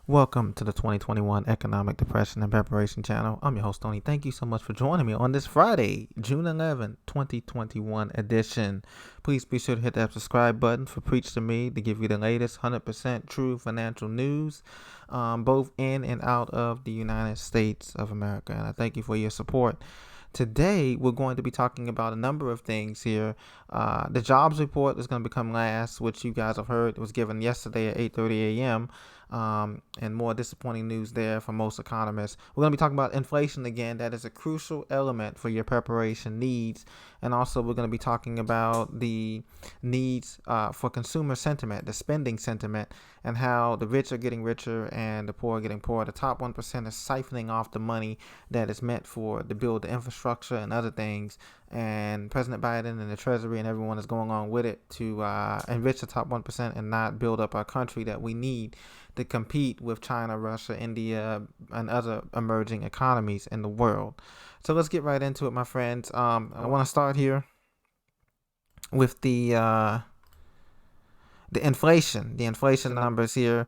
Welcome to the 2021 Economic Depression and Preparation Channel. I'm your host, Tony. Thank you so much for joining me on this Friday, June 11, 2021 edition. Please be sure to hit that subscribe button for Preach to Me to give you the latest 100% true financial news, both in and out of the United States of America. And I thank you for your support. Today, we're going to be talking about a number of things here. The jobs report is going to become last, which you guys have heard. It was given yesterday at 8:30 a.m. And more disappointing news there for most economists. We're going to be talking about inflation again. That is a crucial element for your preparation needs. And also, we're going to be talking about the needs for consumer sentiment, the spending sentiment, and how the rich are getting richer and the poor are getting poorer. The top 1% is siphoning off the money that is meant to build the infrastructure and other things. And President Biden and the Treasury and everyone is going on with it to enrich the top 1% and not build up our country that we need to compete with China, Russia, India, and other emerging economies in the world. So let's get right into it, my friends. I want to start here with the inflation. The inflation numbers here.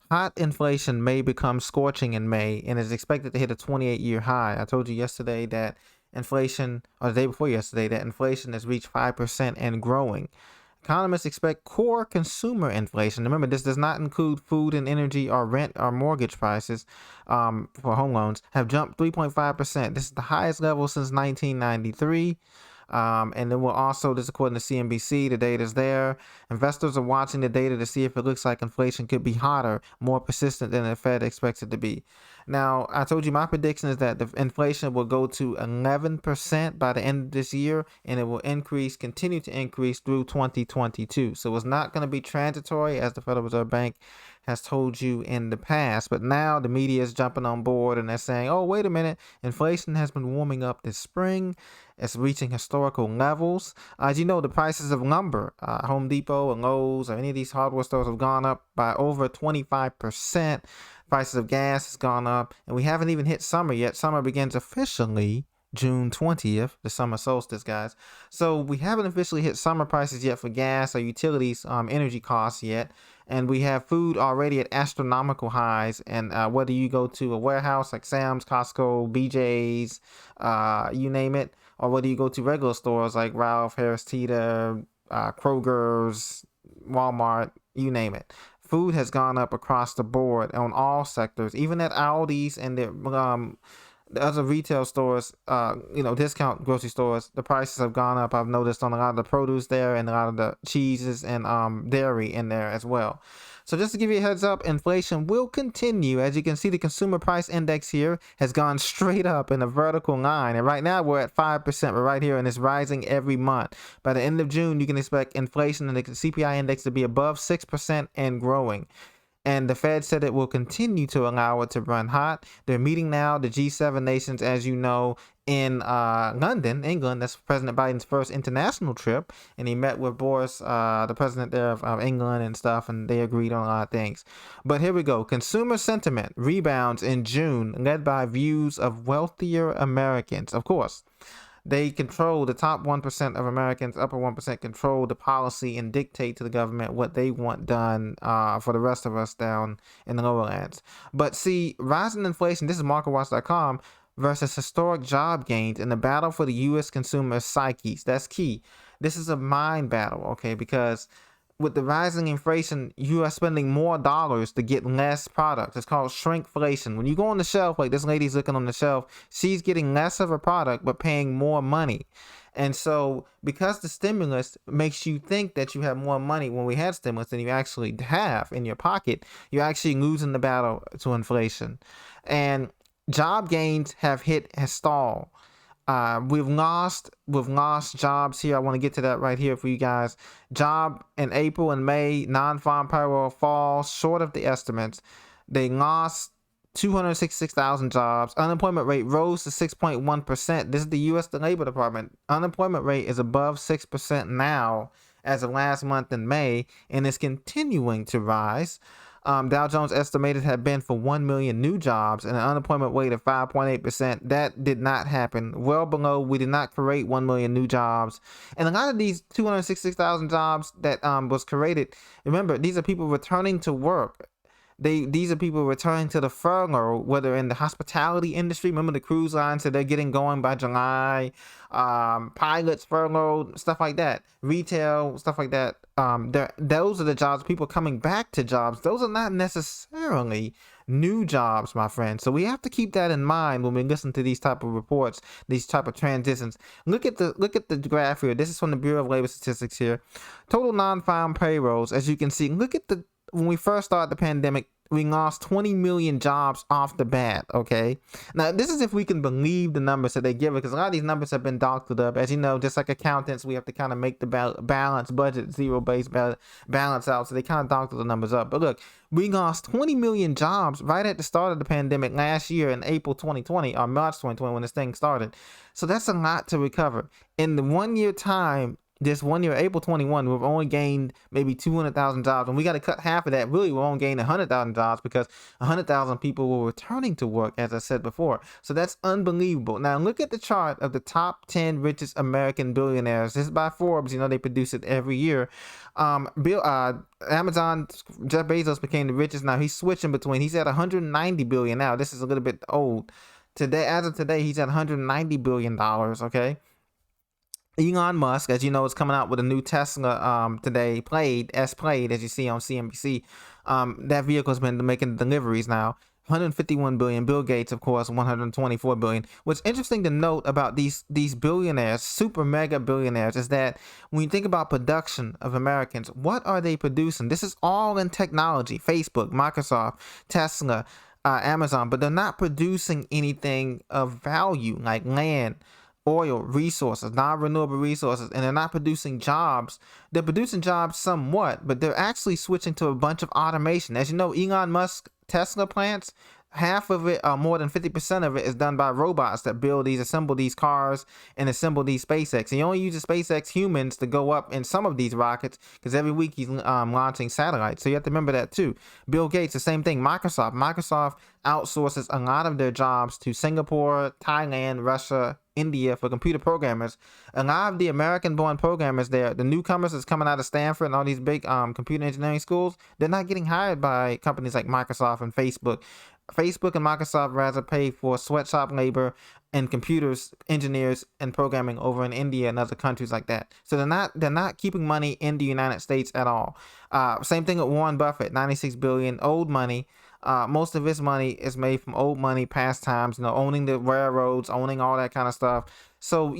Hot inflation may become scorching in May and is expected to hit a 28-year high. I told you yesterday that inflation, or the day before yesterday, that inflation has reached 5% and growing. Economists expect core consumer inflation. Remember, this does not include food and energy or rent or mortgage prices for home loans, have jumped 3.5%. This is the highest level since 1993. And then we'll also, this according to CNBC, the data is there. Investors are watching the data to see if it looks like inflation could be hotter, more persistent than the Fed expects it to be. Now, I told you my prediction is that the inflation will go to 11% by the end of this year, and it will continue to increase through 2022. So it's not going to be transitory, as the Federal Reserve Bank has told you in the past. But now the media is jumping on board and they're saying, oh, wait a minute, inflation has been warming up this spring. It's reaching historical levels. As you know, the prices of lumber, Home Depot and Lowe's or any of these hardware stores have gone up by over 25%. Prices of gas has gone up, and we haven't even hit summer yet. Summer begins officially June 20th, the summer solstice, guys. So we haven't officially hit summer prices yet for gas or utilities, energy costs yet. And we have food already at astronomical highs. And whether you go to a warehouse like Sam's, Costco, BJ's, you name it, or whether you go to regular stores like Ralph, Harris Teeter, Kroger's, Walmart, you name it. Food has gone up across the board on all sectors, even at Aldi's and the other retail stores, discount grocery stores. The prices have gone up. I've noticed on a lot of the produce there and a lot of the cheeses and dairy in there as well. So just to give you a heads up, inflation will continue. As you can see, the consumer price index here has gone straight up in a vertical line. And right now we're at 5%. We're right here and it's rising every month. By the end of June, you can expect inflation and the CPI index to be above 6% and growing. And the Fed said it will continue to allow it to run hot. They're meeting now, the G7 nations, as you know, in London, England. That's President Biden's first international trip. And he met with Boris, the president there of England and stuff, and they agreed on a lot of things. But here we go. Consumer sentiment rebounds in June, led by views of wealthier Americans. Of course, they control the top 1% of Americans, upper 1% control the policy and dictate to the government what they want done for the rest of us down in the lower lands. But see, rising inflation, this is MarketWatch.com, versus historic job gains in the battle for the U.S. consumer psyches. That's key. This is a mind battle, okay, because with the rising inflation, you are spending more dollars to get less products. It's called shrinkflation. When you go on the shelf, like this lady's looking on the shelf, she's getting less of a product but paying more money. And so because the stimulus makes you think that you have more money when we had stimulus than you actually have in your pocket, you're actually losing the battle to inflation. And job gains have stalled. We've lost jobs here. I want to get to that right here for you guys. Job in April and May, non-farm payroll falls short of the estimates. They lost 266,000 jobs. Unemployment rate rose to 6.1%. This is the U.S. Labor Department. Unemployment rate is above 6% now as of last month in May, and is continuing to rise. Dow Jones estimated had been for 1 million new jobs and an unemployment rate of 5.8%. That did not happen. Well below, we did not create 1 million new jobs. And a lot of these 266,000 jobs that was created, remember, these are people returning to work. These are people returning to the furlough, whether in the hospitality industry. Remember the cruise lines said they're getting going by July. Pilots furlough, stuff like that. Retail, stuff like that. Those are the jobs. People coming back to jobs. Those are not necessarily new jobs, my friend. So we have to keep that in mind when we listen to these type of reports, these type of transitions. Look at the graph here. This is from the Bureau of Labor Statistics here. Total non-farm payrolls, as you can see. Look at the when we first started the pandemic, we lost 20 million jobs off the bat, okay? Now, this is if we can believe the numbers that they give us, because a lot of these numbers have been doctored up. As you know, just like accountants, we have to kind of make the balance budget, zero-based balance out, so they kind of doctor the numbers up. But look, we lost 20 million jobs right at the start of the pandemic last year in April 2020, or March 2020 when this thing started. So that's a lot to recover. In the 1 year time, this 1 year, April 21, we've only gained maybe 200,000 jobs, and we got to cut half of that. Really, we won't gain 100,000 jobs because 100,000 people were returning to work, as I said before. So that's unbelievable. Now, look at the chart of the top 10 richest American billionaires. This is by Forbes. You know, they produce it every year. Amazon, Jeff Bezos became the richest. Now, he's switching between, he's at 190 billion now. This is a little bit old. Today, as of today, he's at $190 billion, okay? Elon Musk, as you know, is coming out with a new Tesla today, Plaid, as you see on CNBC. That vehicle has been making deliveries now. 151 billion. Bill Gates, of course, 124 billion. What's interesting to note about these billionaires, super mega billionaires, is that when you think about production of Americans, what are they producing? This is all in technology. Facebook, Microsoft, Tesla, Amazon, but they're not producing anything of value like land, oil, resources, non-renewable resources, and they're not producing jobs. They're producing jobs somewhat, but they're actually switching to a bunch of automation. As you know, Elon Musk Tesla plants, half of it, more than 50% of it, is done by robots that assemble these cars and assemble these SpaceX. He only uses SpaceX humans to go up in some of these rockets because every week he's launching satellites. So you have to remember that too. Bill Gates, the same thing. Microsoft outsources a lot of their jobs to Singapore, Thailand, Russia, India for computer programmers. A lot of the American-born programmers there, the newcomers that's coming out of Stanford and all these big computer engineering schools, they're not getting hired by companies like Microsoft and Facebook. Facebook and Microsoft rather pay for sweatshop labor and computers, engineers, and programming over in India and other countries like that. So they're not keeping money in the United States at all. Same thing with Warren Buffett, 96 billion, old money. Most of his money is made from old money, past times, owning the railroads, owning all that kind of stuff. So,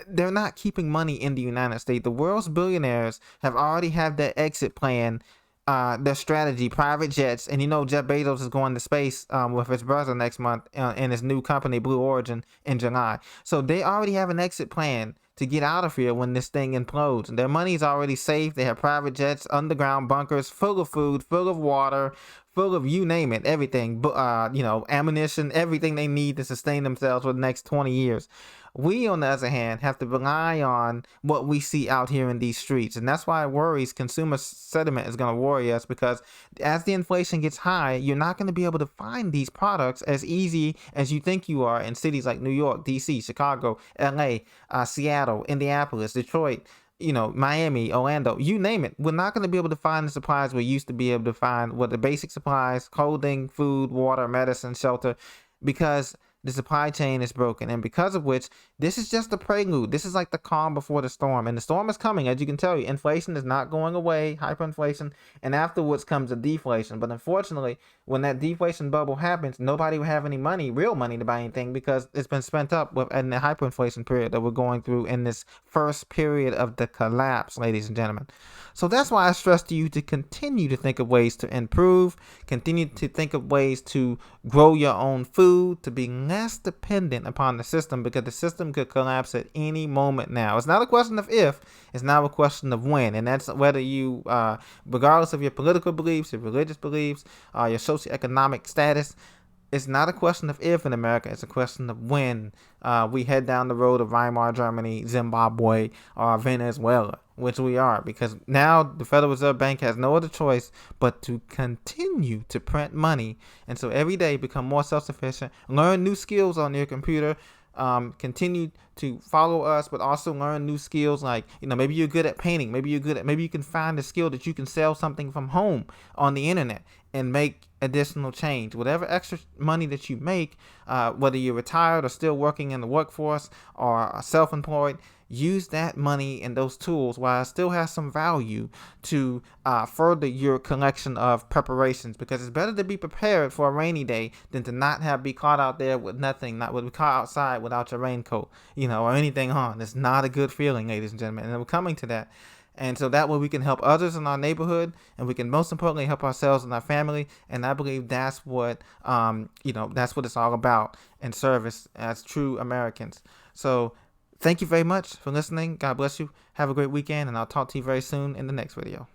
they're not keeping money in the United States. The world's billionaires have already had their exit plan, their strategy, private jets. And Jeff Bezos is going to space with his brother next month in his new company, Blue Origin, in July. So they already have an exit plan to get out of here when this thing implodes. Their money is already safe. They have private jets, underground bunkers, full of food, full of water, full of you name it, everything, ammunition, everything they need to sustain themselves for the next 20 years. We, on the other hand, have to rely on what we see out here in these streets. And that's why it worries. Consumer sentiment is going to worry us, because as the inflation gets high, you're not going to be able to find these products as easy as you think you are in cities like New York, DC, Chicago, LA, Seattle, Indianapolis, Detroit, Miami, Orlando, you name it. We're not going to be able to find the supplies we used to be able to find, the basic supplies, clothing, food, water, medicine, shelter, because the supply chain is broken. And because of which, this is just the prelude. This is like the calm before the storm. And the storm is coming, as you can tell. Inflation is not going away, hyperinflation, and afterwards comes a deflation. But unfortunately, when that deflation bubble happens, nobody will have any money, real money, to buy anything, because it's been spent up in the hyperinflation period that we're going through in this first period of the collapse, ladies and gentlemen. So that's why I stress to you to continue to think of ways to improve, continue to think of ways to grow your own food, to be less dependent upon the system, because the system could collapse at any moment now. It's not a question of if, it's now a question of when. And that's whether you, regardless of your political beliefs, your religious beliefs, your socioeconomic status, it's not a question of if in America, it's a question of when we head down the road of Weimar Germany, Zimbabwe, or Venezuela, which we are, because now the Federal Reserve Bank has no other choice but to continue to print money. And so every day become more self-sufficient, learn new skills on your computer, continue to follow us, but also learn new skills like, maybe you're good at painting, maybe you can find a skill that you can sell something from home on the internet and make additional change. Whatever extra money that you make, whether you're retired or still working in the workforce or self-employed, use that money and those tools while it still has some value to further your collection of preparations, because it's better to be prepared for a rainy day than to not be caught out there with nothing, not be caught outside without your raincoat, or anything on. It's not a good feeling, ladies and gentlemen, and we're coming to that. And so that way we can help others in our neighborhood, and we can most importantly help ourselves and our family. And I believe that's what that's what it's all about in service as true Americans. So thank you very much for listening. God bless you. Have a great weekend, and I'll talk to you very soon in the next video.